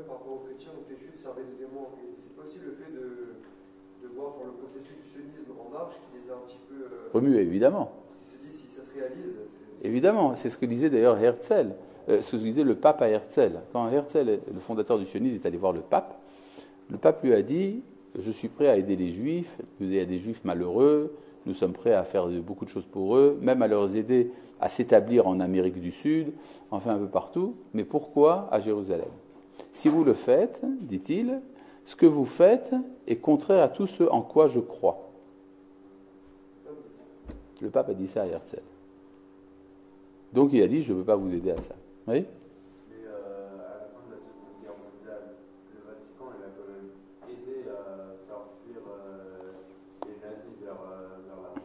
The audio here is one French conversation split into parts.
par rapport aux chrétiens, donc les juifs servaient de témoins. Et c'est pas aussi le fait de voir le processus du sionisme en marche qui les a un petit peu remués, évidemment. Parce qu'ils se disent si ça se réalise. Évidemment, c'est ce que disait d'ailleurs Herzl, ce que disait le pape à Herzl. Quand Herzl, le fondateur du sionisme, est allé voir le pape lui a dit « Je suis prêt à aider les juifs, il y a des juifs malheureux, nous sommes prêts à faire beaucoup de choses pour eux, même à leur aider à s'établir en Amérique du Sud, enfin un peu partout, mais pourquoi à Jérusalem ? Si vous le faites, dit-il, ce que vous faites est contraire à tout ce en quoi je crois. » Le pape a dit ça à Herzl. Donc il a dit, je ne veux pas vous aider à ça. Oui ? Mais à la fin de la Seconde Guerre mondiale, le Vatican et la Pologne aidaient à faire fuir les nazis vers l'Argentine.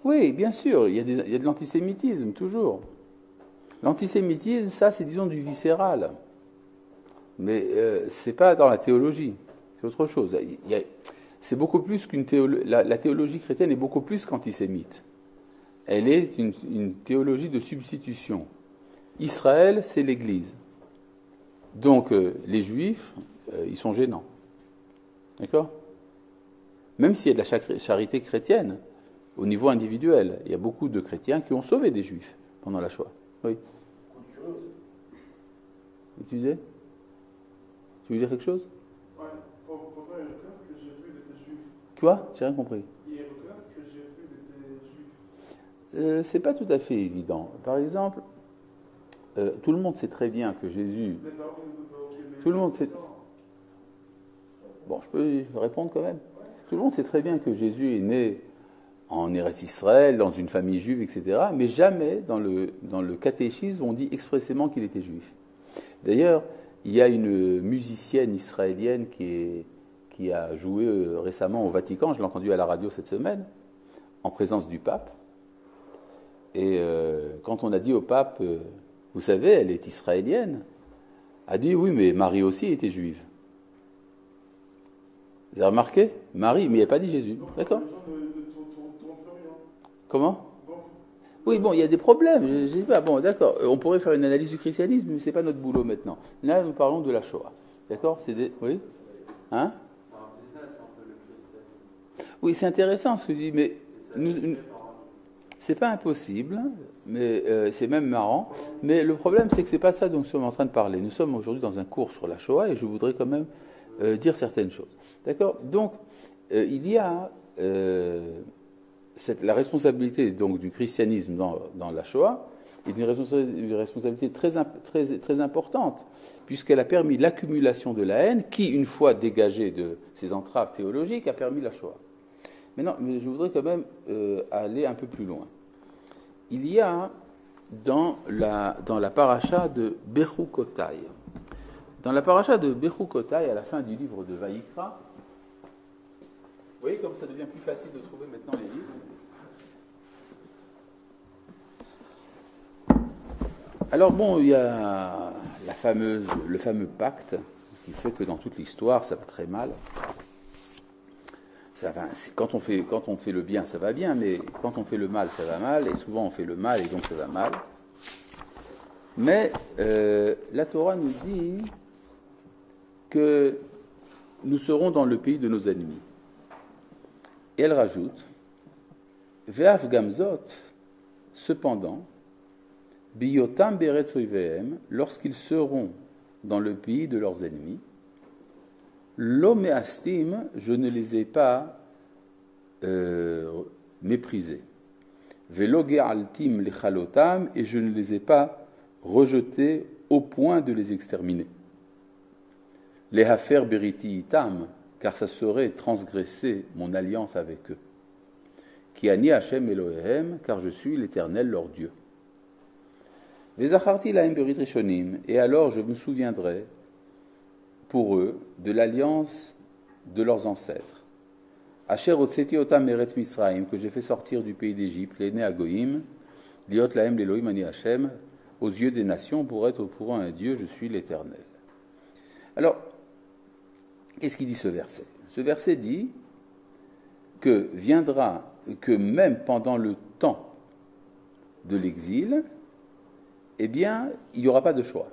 Oui, bien sûr, il y a de l'antisémitisme, toujours. L'antisémitisme, ça, c'est, disons, du viscéral. Mais ce n'est pas dans la théologie, c'est autre chose. C'est beaucoup plus qu'une théologie. La théologie chrétienne est beaucoup plus qu'antisémite. Elle est une théologie de substitution. Israël, c'est l'Église. Donc, les Juifs, ils sont gênants. D'accord ? Même s'il y a de la charité chrétienne, au niveau individuel, il y a beaucoup de chrétiens qui ont sauvé des Juifs pendant la Shoah. Oui. Tu disais ? Tu veux dire quelque chose ? Ouais, pourtant, il y a une preuve que j'ai vu, il était juif. Quoi ? J'ai rien compris. Il y a une preuve que j'ai vu, il était juif. C'est pas tout à fait évident. Par exemple, tout le monde sait très bien que Jésus... Tout le monde sait... Bon, je peux répondre quand même. Tout le monde sait très bien que Jésus est né en Eretz Israël, dans une famille juive, etc. Mais jamais dans le catéchisme on dit expressément qu'il était juif. D'ailleurs, il y a une musicienne israélienne qui a joué récemment au Vatican, je l'ai entendu à la radio cette semaine, en présence du pape. Et quand on a dit au pape, vous savez, elle est israélienne, a dit oui, mais Marie aussi était juive. Vous avez remarqué ? Marie, mais il n'a pas dit Jésus. D'accord ? Comment ? Oui, bon, il y a des problèmes. Je dis pas, bon, d'accord. On pourrait faire une analyse du christianisme, mais ce n'est pas notre boulot maintenant. Là, nous parlons de la Shoah. D'accord ? Oui ? Hein ? C'est un business un peu le christianisme. Oui, c'est intéressant ce que tu dis, mais c'est pas impossible, mais c'est même marrant. Mais le problème, c'est que c'est pas ça dont nous sommes en train de parler. Nous sommes aujourd'hui dans un cours sur la Shoah et je voudrais quand même dire certaines choses. D'accord ? Donc, il y a la responsabilité donc, du christianisme dans la Shoah est une responsabilité très importante, puisqu'elle a permis l'accumulation de la haine qui, une fois dégagée de ces entraves théologiques, a permis la Shoah. Mais je voudrais quand même aller un peu plus loin. Il y a dans la paracha de Bechukotai, à la fin du livre de Vaïkra, vous voyez comme ça devient plus facile de trouver maintenant les livres. Alors bon, il y a le fameux pacte qui fait que dans toute l'histoire, ça va très mal. Quand on fait le bien, ça va bien, mais quand on fait le mal, ça va mal, et souvent on fait le mal et donc ça va mal. Mais la Torah nous dit que nous serons dans le pays de nos ennemis. Et elle rajoute, Ve'af gamzot, cependant, biyotam beretz oivehem, lorsqu'ils seront dans le pays de leurs ennemis, lo me'astim, je ne les ai pas méprisés. Ve'lo ge'altim lechalotam, et je ne les ai pas rejetés au point de les exterminer. Lehafer beriti itam, car ça serait transgresser mon alliance avec eux. Ki ani Hashem Elohehem, car je suis l'Éternel leur Dieu. Vezacharti lahem berit rishonim, et alors je me souviendrai pour eux de l'alliance de leurs ancêtres. Asher otseti otam eretz Misraim, que j'ai fait sortir du pays d'Égypte, l'aîné Agoïm, liot lahem l'Elohim ani Hashem, aux yeux des nations pour être pour un Dieu, je suis l'Éternel. Alors, qu'est-ce qu'il dit ce verset ? Ce verset dit que même pendant le temps de l'exil, eh bien, il n'y aura pas de choix.